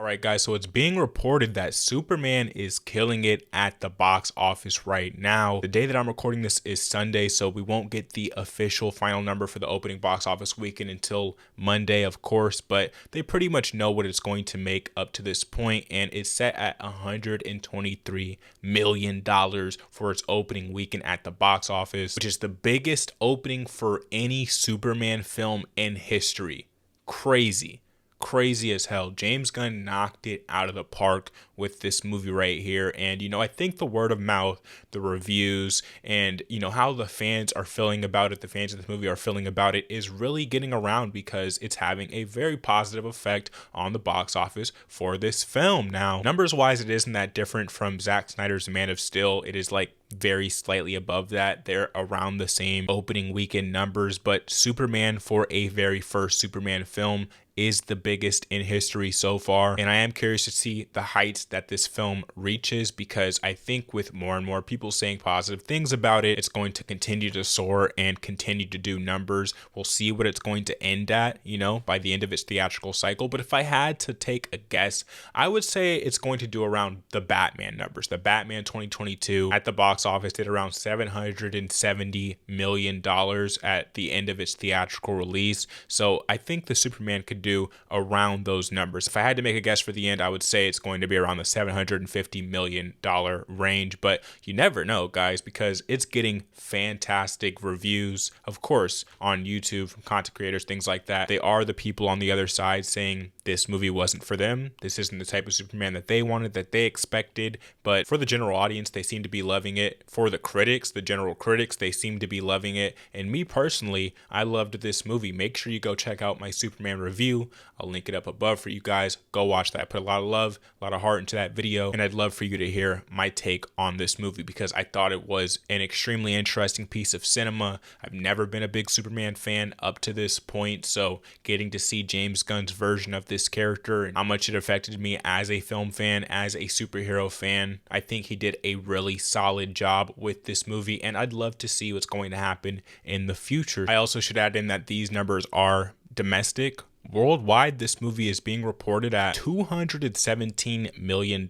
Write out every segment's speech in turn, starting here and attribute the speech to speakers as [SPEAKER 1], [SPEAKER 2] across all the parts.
[SPEAKER 1] Alright guys, so it's being reported that Superman is killing it at the box office right now. The day that I'm recording this is Sunday, so we won't get the official final number for the opening box office weekend until Monday, of course, but they pretty much know what it's going to make up to this point, and it's set at $123 million for its opening weekend at the box office, which is the biggest opening for any Superman film in history. Crazy as hell. James Gunn knocked it out of the park with this movie right here. And, I think the word of mouth, the reviews, and, how the fans are feeling about it, the fans of this movie are feeling about it, is really getting around because it's having a very positive effect on the box office for this film. Now, numbers wise, it isn't that different from Zack Snyder's Man of Steel. It is like very slightly above that. They're around the same opening weekend numbers, but Superman, for a very first Superman film, is the biggest in history so far. And I am curious to see the heights that this film reaches, because I think with more and more people saying positive things about it, it's going to continue to soar and continue to do numbers. We'll see what it's going to end at, by the end of its theatrical cycle. But if I had to take a guess, I would say it's going to do around the Batman numbers. The Batman 2022 at the box office did around $770 million at the end of its theatrical release. So I think the Superman could do around those numbers. If I had to make a guess for the end, I would say it's going to be around the $750 million range, but you never know, guys, because it's getting fantastic reviews, of course, on YouTube from content creators, things like that. They are the people on the other side saying this movie wasn't for them. This isn't the type of Superman that they wanted, that they expected. But for the general audience, they seem to be loving it. For the critics, the general critics, they seem to be loving it. And me personally, I loved this movie. Make sure you go check out my Superman review. I'll link it up above for you guys. Go watch that. I put a lot of love, a lot of heart into that video. And I'd love for you to hear my take on this movie, because I thought it was an extremely interesting piece of cinema. I've never been a big Superman fan up to this point. So getting to see James Gunn's version of this character and how much it affected me as a film fan, as a superhero fan, I think he did a really solid job with this movie. And I'd love to see what's going to happen in the future. I also should add in that these numbers are domestic. Worldwide, this movie is being reported at $217 million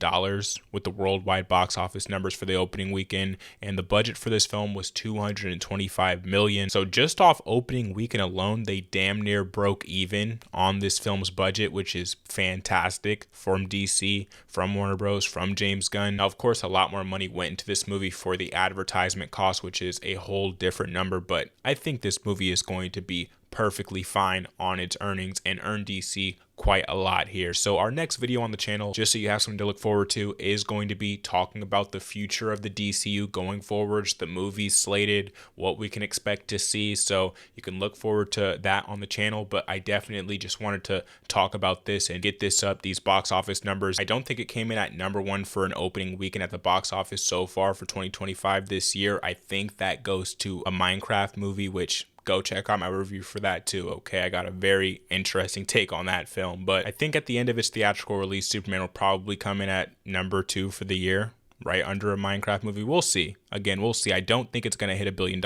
[SPEAKER 1] with the worldwide box office numbers for the opening weekend, and the budget for this film was $225 million. So just off opening weekend alone, they damn near broke even on this film's budget, which is fantastic from DC, from Warner Bros., from James Gunn. Now, of course, a lot more money went into this movie for the advertisement cost, which is a whole different number, but I think this movie is going to be perfectly fine on its earnings and earn DC quite a lot here. So our next video on the channel, just so you have something to look forward to, is going to be talking about the future of the DCU going forwards, the movies slated, what we can expect to see. So you can look forward to that on the channel, but I definitely just wanted to talk about this and get this up, these box office numbers. I don't think it came in at #1 for an opening weekend at the box office so far for 2025 this year. I think that goes to a Minecraft movie, which go check out my review for that too, okay? I got a very interesting take on that film. But I think at the end of its theatrical release, Superman will probably come in at #2 for the year, right under a Minecraft movie. We'll see. Again, we'll see. I don't think it's going to hit $1 billion,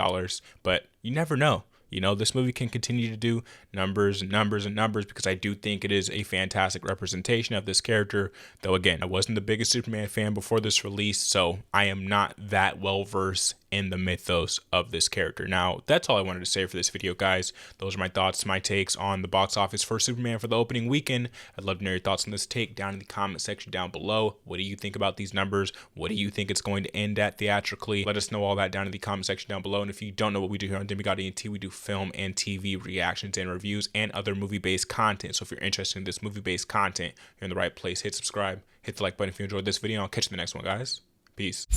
[SPEAKER 1] but you never know. This movie can continue to do numbers and numbers and numbers, because I do think it is a fantastic representation of this character. Though, again, I wasn't the biggest Superman fan before this release, so I am not that well versed in the mythos of this character. Now, that's all I wanted to say for this video, guys. Those are my thoughts, my takes on the box office for Superman for the opening weekend. I'd love to know your thoughts on this take down in the comment section down below. What do you think about these numbers? What do you think it's going to end at theatrically? Let us know all that down in the comment section down below. And if you don't know what we do here on Demigod ENT, we do film and TV reactions and reviews and other movie-based content. So if you're interested in this movie-based content, you're in the right place. Hit subscribe, hit the like button if you enjoyed this video. I'll catch you in the next one, guys. Peace.